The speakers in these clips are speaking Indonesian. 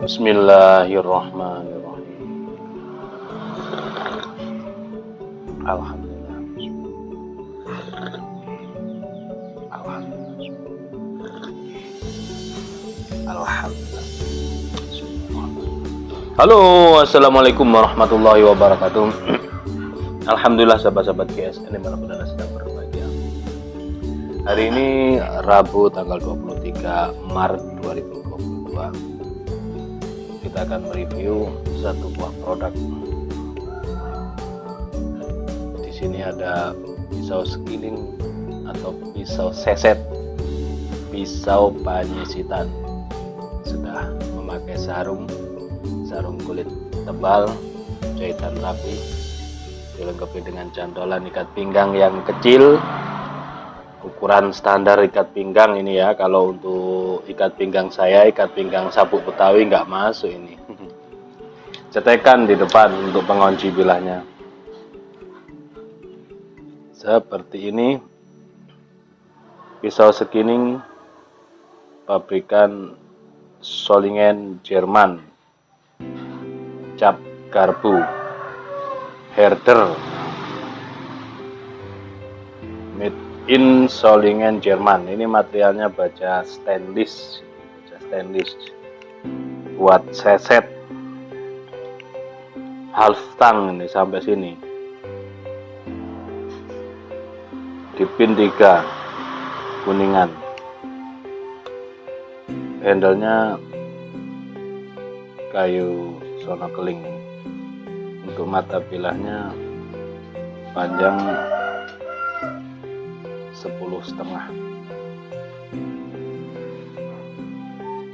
Bismillahirrahmanirrahim. Alhamdulillah. Alhamdulillah. Halo, assalamualaikum warahmatullahi wabarakatuh. Alhamdulillah sahabat-sahabat GSN dimanapun Anda sedang berbahagia. Hari ini Rabu tanggal 23 Maret 2022. Kita akan mereview satu buah produk. Di sini ada pisau skiling atau pisau seset, pisau penyisitan. Sudah memakai sarung kulit tebal, jahitan rapi, dilengkapi dengan cantolan ikat pinggang yang kecil. Ukuran standar ikat pinggang ini ya. Kalau untuk ikat pinggang saya, ikat pinggang sabuk Betawi nggak masuk ini. Cetekan di depan untuk pengunci bilahnya. Seperti ini. Pisau skining pabrikan Solingen, Jerman. Cap garpu. Herder. Made in Solingen, Jerman. Ini materialnya baja stainless. Buat seset half tang ini sampai sini. Dipin 3 kuningan. Handle-nya kayu sono keling. Untuk mata bilahnya panjang 10,5,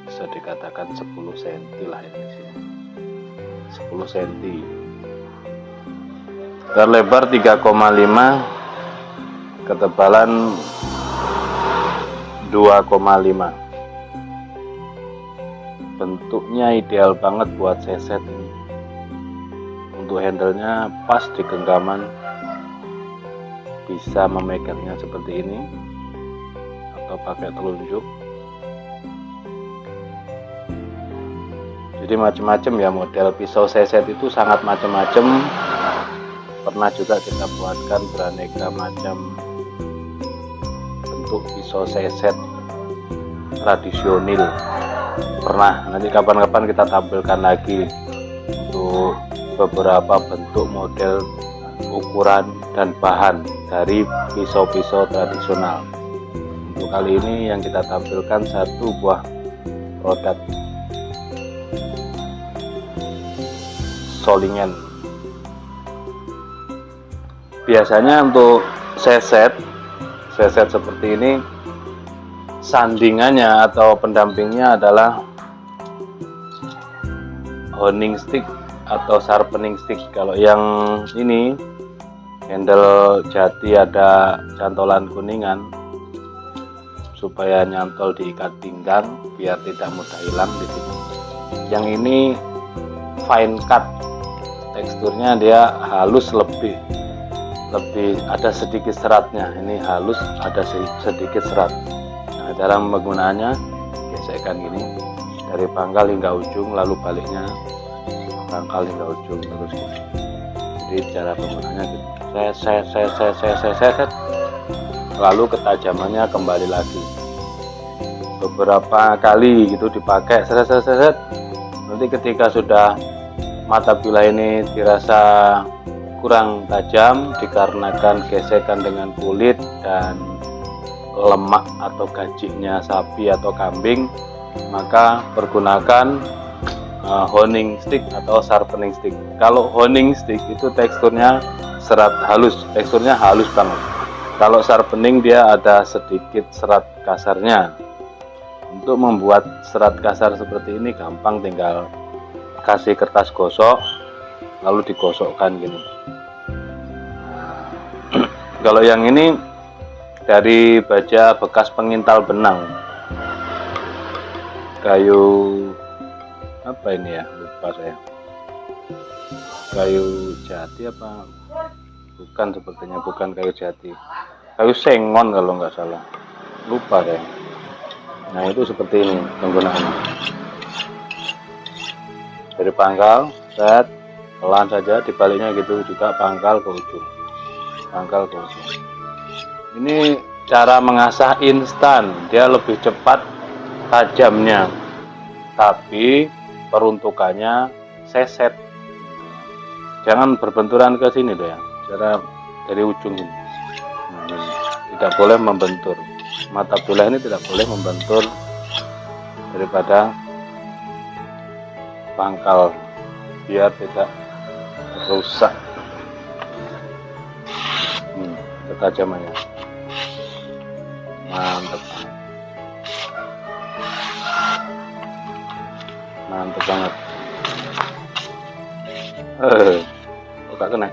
bisa dikatakan 10 cm lah ini sini, 10 cm. Terlebar 3,5, ketebalan 2,5. Bentuknya ideal banget buat seset ini. Untuk handle-nya pas di genggaman, bisa memegangnya seperti ini atau pakai telunjuk. Jadi macam-macam ya, model pisau seset itu sangat macam-macam. Pernah juga kita buatkan beraneka macam bentuk pisau seset tradisional. Pernah, nanti kapan-kapan kita tampilkan lagi untuk beberapa bentuk, model, ukuran dan bahan dari pisau-pisau tradisional. Untuk kali ini yang kita tampilkan satu buah produk Solingen. Biasanya untuk seset seperti ini, sandingannya atau pendampingnya adalah honing stick atau sharpening stick. Kalau yang ini handle jati ada cantolan kuningan supaya nyantol diikat pinggang biar tidak mudah hilang di sini. Yang ini fine cut, teksturnya dia halus, lebih ada sedikit seratnya. Ini halus, ada sedikit serat. Nah, cara menggunakannya gesekkan gini dari pangkal hingga ujung, lalu baliknya pangkal hingga ujung terus gini. Jadi cara penggunaannya gitu. Set. Lalu ketajamannya kembali lagi. Beberapa kali gitu dipakai set. Nanti ketika sudah mata bilah ini dirasa kurang tajam dikarenakan gesekan dengan kulit dan lemak atau gajiknya sapi atau kambing, maka pergunakan honing stick atau sharpening stick. Kalau honing stick itu teksturnya serat halus, teksturnya halus banget. Kalau sharpening dia ada sedikit serat kasarnya. Untuk membuat serat kasar seperti ini gampang, tinggal kasih kertas gosok lalu digosokkan gini. Kalau yang ini dari baja bekas pengintal benang, kayu apa ini ya, lupa saya, kayu jati apa bukan, sepertinya bukan kayu jati, kayu sengon kalau nggak salah, lupa saya. Nah itu seperti ini penggunaannya. Dari pangkal set, pelan saja, dibaliknya gitu juga, pangkal ke ujung, pangkal ke ujung. Ini cara mengasah instan, dia lebih cepat tajamnya, tapi peruntukannya seset. Jangan berbenturan ke sini deh ya, cara dari ujung ini. Nah, ini tidak boleh membentur, mata bilah ini tidak boleh membentur daripada pangkal biar tidak rusak ketajamannya. Mantap banget. Kok gak kena?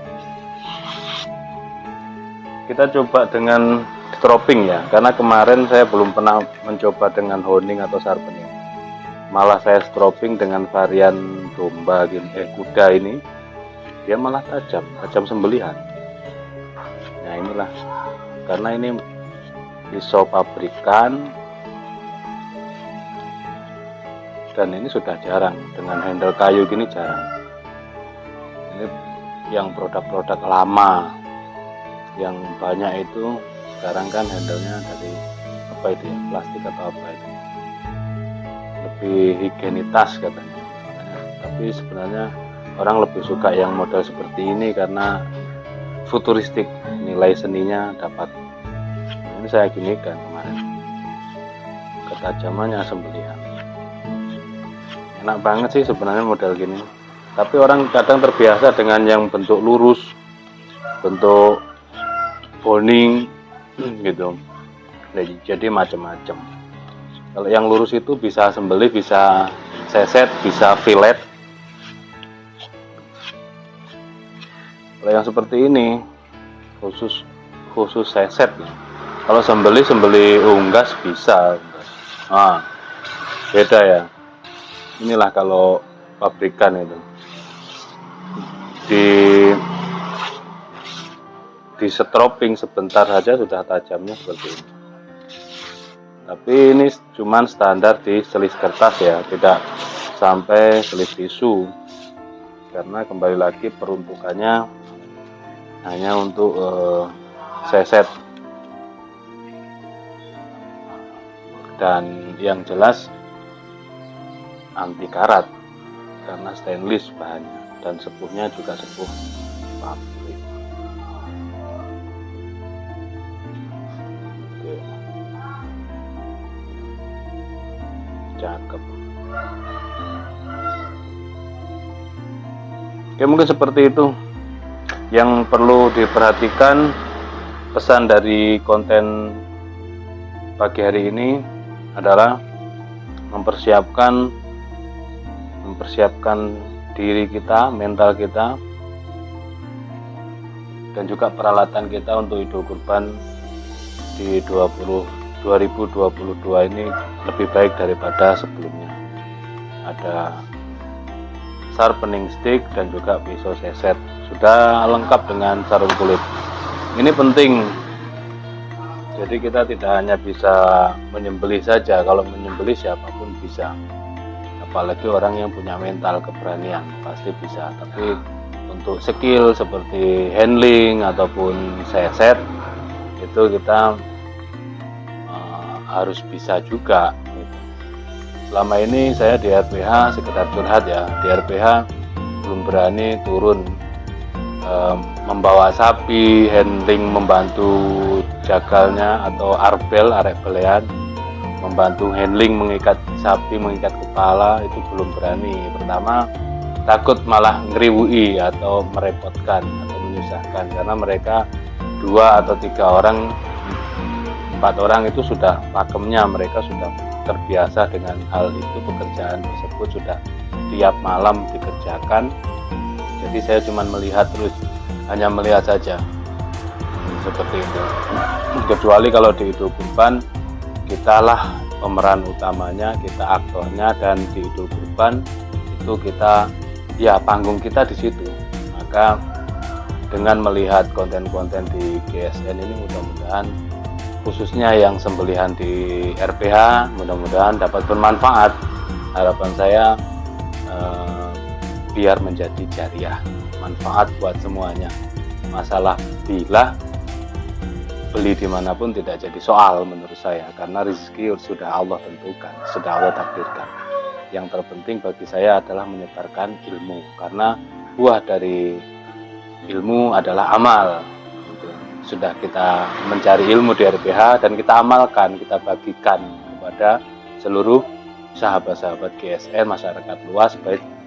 Kita coba dengan stropping ya, karena kemarin saya belum pernah mencoba dengan honing atau sharpening. Malah saya stropping dengan varian domba gini, kuda ini, dia malah tajam sembelihan. Nah inilah, karena ini pisau pabrikan dan ini sudah jarang, dengan handle kayu gini jarang. Ini yang produk-produk lama, yang banyak itu sekarang kan handlenya dari apa itu ya, plastik atau apa itu, lebih higienitas katanya. Tapi sebenarnya orang lebih suka yang model seperti ini karena futuristik, nilai seninya dapat. Ini saya ginikan kemarin, ketajamannya sembelihan. Enak banget sih sebenarnya model gini, tapi orang kadang terbiasa dengan yang bentuk lurus, bentuk boning gitu, jadi macam-macam. Kalau yang lurus itu bisa sembelih, bisa seset, bisa fillet. Kalau yang seperti ini khusus seset. Kalau sembelih unggas bisa. Nah, beda ya. Inilah kalau pabrikan itu di stropping sebentar saja sudah tajamnya seperti ini. Tapi ini cuman standar di selis kertas ya, tidak sampai selis tisu, karena kembali lagi peruntukannya hanya untuk seset. Dan yang jelas anti karat karena stainless bahannya, dan sepuhnya juga sepuh pabrik. Oke. Cakep. Oke, mungkin seperti itu yang perlu diperhatikan. Pesan dari konten pagi hari ini adalah mempersiapkan diri kita, mental kita dan juga peralatan kita untuk Idul Kurban di 2022 ini lebih baik daripada sebelumnya. Ada sharpening stick dan juga pisau seset, sudah lengkap dengan sarung kulit. Ini penting, jadi kita tidak hanya bisa menyembelih saja. Kalau menyembelih siapapun bisa, apalagi orang yang punya mental keberanian pasti bisa. Tapi untuk skill seperti handling ataupun seset itu kita harus bisa juga gitu. Selama ini saya di RPH sekedar curhat ya, di RPH belum berani turun membawa sapi, handling, membantu jagalnya atau arbel, arek belean, membantu handling, mengikat sapi, mengikat kepala, itu belum berani. Pertama takut malah ngeriwui atau merepotkan atau menyusahkan, karena mereka 2 atau 3 orang, 4 orang itu sudah pakemnya, mereka sudah terbiasa dengan hal itu, pekerjaan tersebut sudah tiap malam dikerjakan. Jadi saya cuma melihat terus, hanya melihat saja seperti itu. Kecuali kalau di Idul Kurban kitalah pemeran utamanya, kita aktornya, dan di Idul Kurban itu kita ya panggung kita di situ. Maka dengan melihat konten-konten di GSN ini, mudah-mudahan khususnya yang sembelihan di RPH mudah-mudahan dapat bermanfaat. Harapan saya biar menjadi jariah, manfaat buat semuanya. Masalah bila beli dimanapun tidak jadi soal menurut saya, karena rezeki sudah Allah tentukan, sudah Allah takdirkan. Yang terpenting bagi saya adalah menyebarkan ilmu, karena buah dari ilmu adalah amal. Sudah kita mencari ilmu di RPH dan kita amalkan, kita bagikan kepada seluruh sahabat-sahabat GSN, masyarakat luas,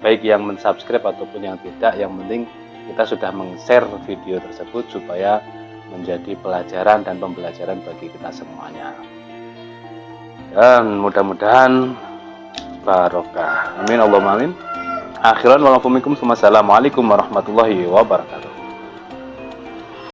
baik yang mensubscribe ataupun yang tidak. Yang penting kita sudah meng-share video tersebut supaya menjadi pelajaran dan pembelajaran bagi kita semuanya, dan mudah-mudahan barokah. Amin Allahumma amin. Akhiran walaupun. Wassalamualaikum warahmatullahi wabarakatuh.